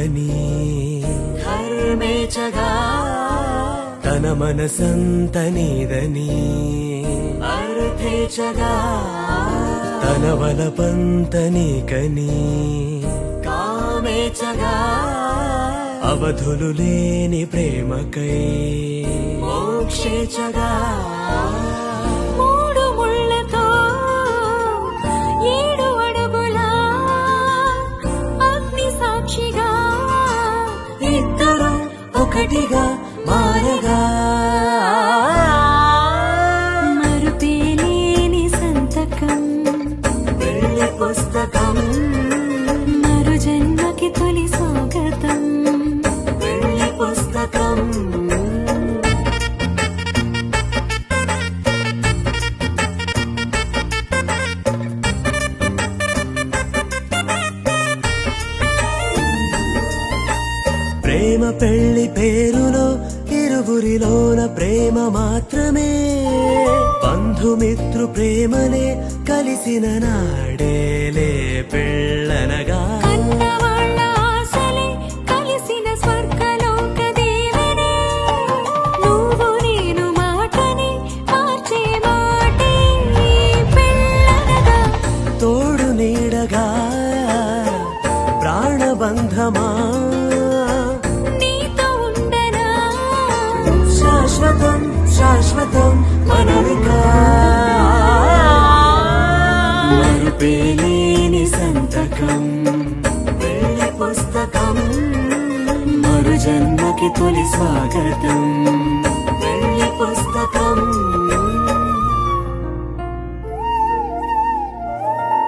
ప్రేమని ధర్మేచగా తన మనసంత నీదని అర్థేచగా తన వలపంత నీకని కామేచగా అవధులు లేని ప్రేమకై మోక్షేచగా మూడు ముళ్ళతో 7 అడుగుల అగ్ని సాక్షిగా ఇద్దరు ఒకటిగా మారగా మరుపేలేని సంతకం పెళ్లి పుస్తకం మరు జన్మకి తొలి స్వాగతం పెళ్లి పుస్తకం ప్రేమ పెళ్లి పేరులో ఇరువురిలోన ప్రేమ మాత్రమే బంధుమిత్రు ప్రేమనే కలిసిన నాడేలే పెళ్ళనగా కన్నవాళ్ళ ఆశలే కలిసిన స్వర్గలోక దీవెనే నువ్వు నేను మాటని మార్చే మాటే పెళ్ళనగా తోడు నీడగా ప్రాణబంధమా నీతో ఉండనా శాశ్వతం శాశ్వతం మనవిగా మరుపేలేని సంతకం పెళ్లి పుస్తకం మరు జన్మకి తొలి స్వాగతం పెళ్లి పుస్తకం